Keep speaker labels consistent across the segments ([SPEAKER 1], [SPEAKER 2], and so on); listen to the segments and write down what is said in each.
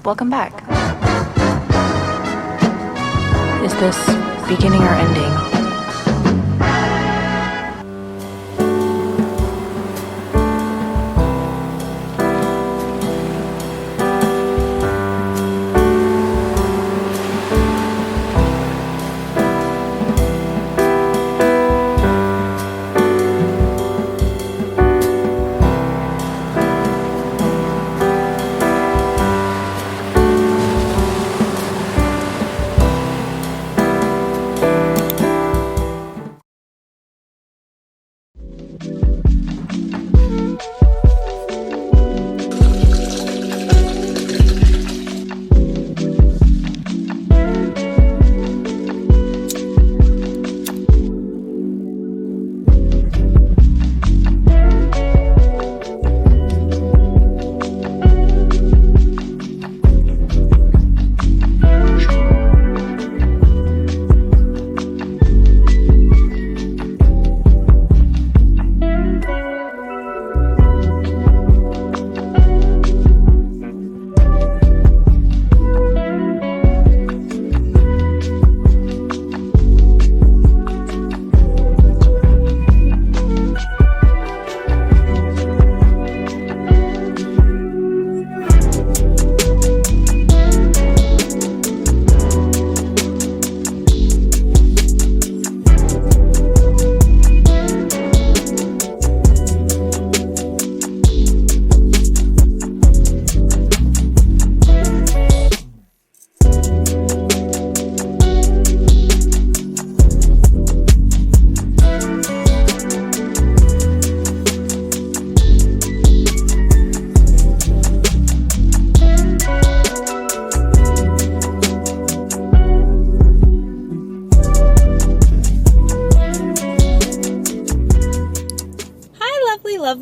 [SPEAKER 1] Welcome back. Is this beginning or ending?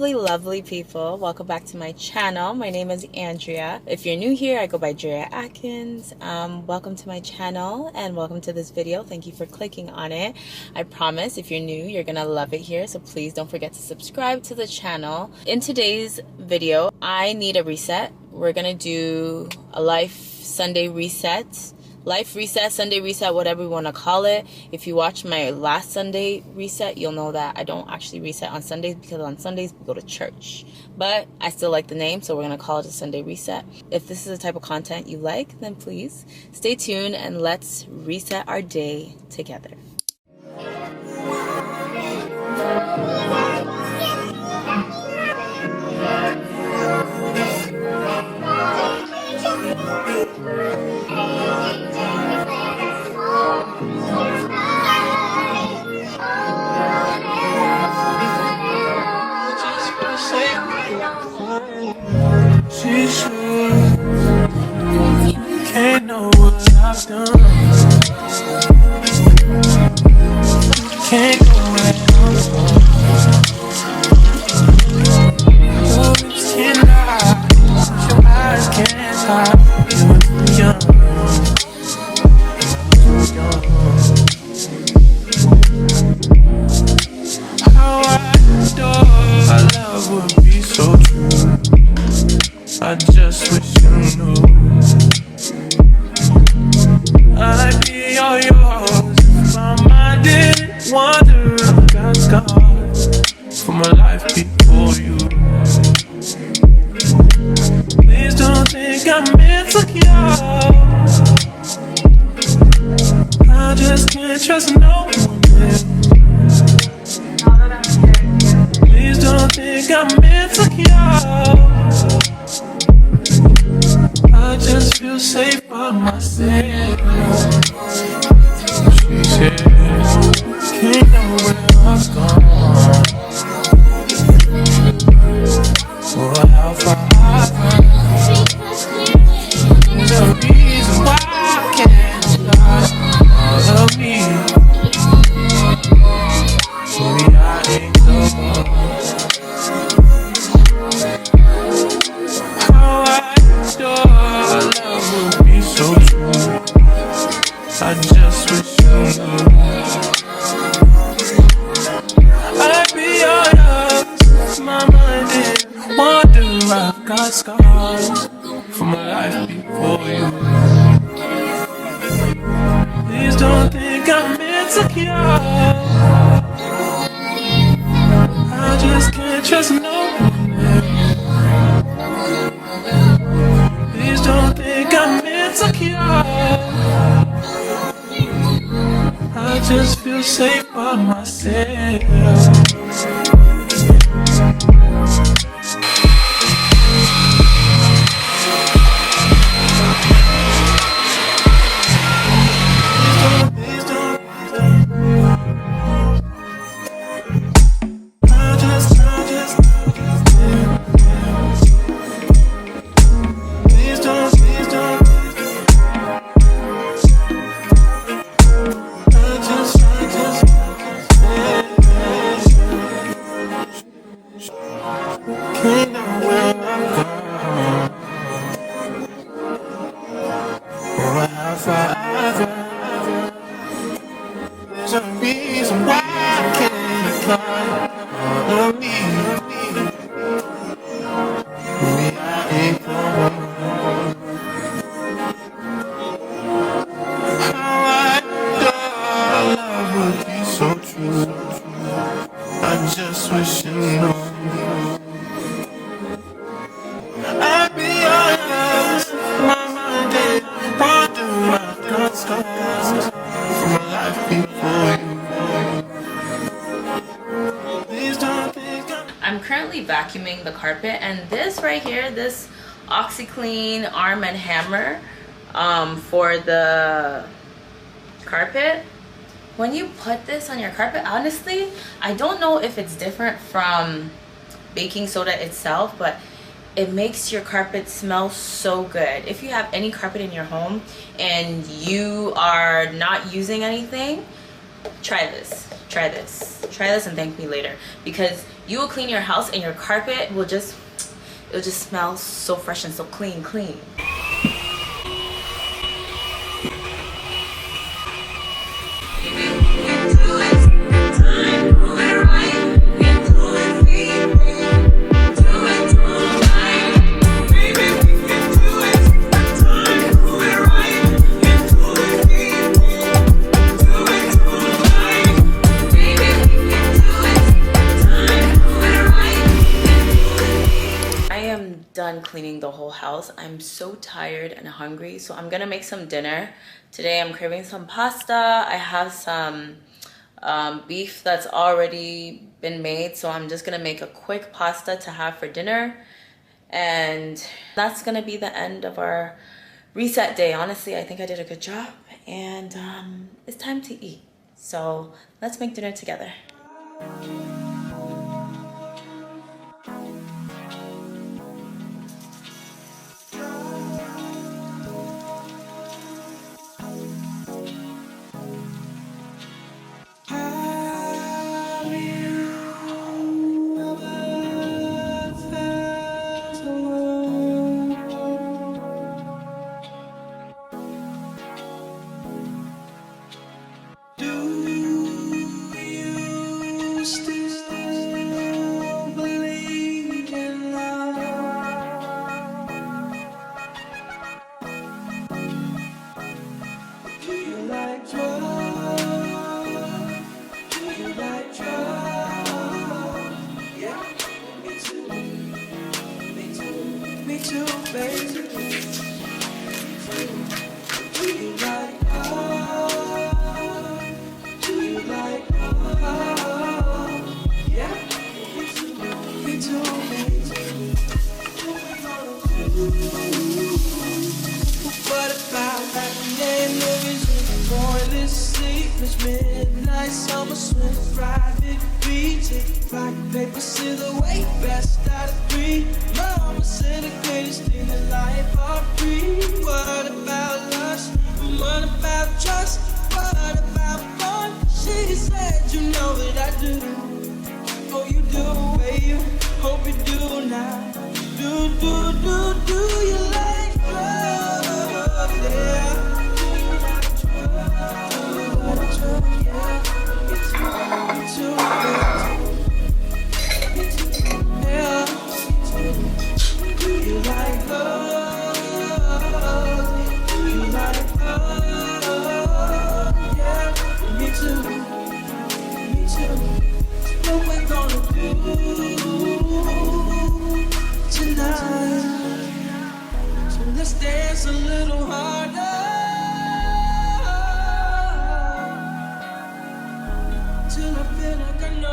[SPEAKER 2] Lovely people, welcome back to my channel. My name is Andrea. If you're new here, I go by Drea Atkins. Welcome to my channel and welcome to this video. Thank you for clicking on it. I promise if you're new, you're gonna love it here, so please don't forget to subscribe to the channel. In today's video, I need a reset. We're gonna do a life Sunday reset. Life reset, Sunday reset, whatever you want to call it. If you watch my last Sunday reset, you'll know that I don't actually reset on Sundays because on Sundays we go to church. But I still like the name, so we're going to call it a Sunday reset. If this is the type of content you like, then please stay tuned and let's reset our day together.
[SPEAKER 3] She said, can't know what I've done. Can't go where I'm from. Words can't lie, your eyes can't hide. You're too young, too young. How I adore, our love would be so true. I just wish you knew I'd be all yours if my mind didn't wander. I got scars from a life before you. Please don't think I'm insecure. I just can't trust no one else. Please don't think I'm insecure. I just feel safe by myself. She said, can't know where I've gone or how far I've run. The reason why I can't lie all of me. Maybe I ain't the one. How I adore, our love will be so true. I just you. Please don't think I'm insecure. I just can't trust no one. Please don't think I'm insecure. I just feel safe by myself. There's a reason why I can't apply all of me. Maybe I ain't the one. How I thought love would be so true. I just wish you knew. I'd be honest, my mind ain't wonder my thoughts goes from a life before you. Please don't think
[SPEAKER 2] I'm currently vacuuming the carpet, and this right here, this OxyClean Arm and Hammer for the carpet, when you put this on your carpet, honestly, I don't know if it's different from baking soda itself, but it makes your carpet smell so good. If you have any carpet in your home and you are not using anything, try this and thank me later, because you will clean your house and your carpet will just, it'll just smell so fresh and so clean. Done cleaning the whole house. I'm so tired and hungry, so I'm gonna make some dinner. Today I'm craving some pasta. I have some beef that's already been made, so I'm just gonna make a quick pasta to have for dinner, and that's gonna be the end of our reset day. Honestly, I think I did a good job, and it's time to eat, so let's make dinner together.
[SPEAKER 3] Midnight summer swim, private beach, rock paper silhouette, best out of three. Mama said the greatest thing in life are free. What about lust? What about trust? What about fun? She said, you know that I do. Oh, you do, babe. Hope you do now. Do you like love? Yeah. You like love? just dance a little harder till I feel like I know.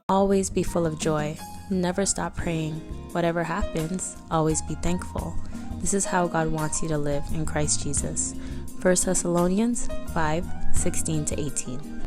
[SPEAKER 2] Always be full of joy. Never stop praying. Whatever happens, always be thankful. This is how God wants you to live in Christ Jesus. 1 Thessalonians 5:16-18.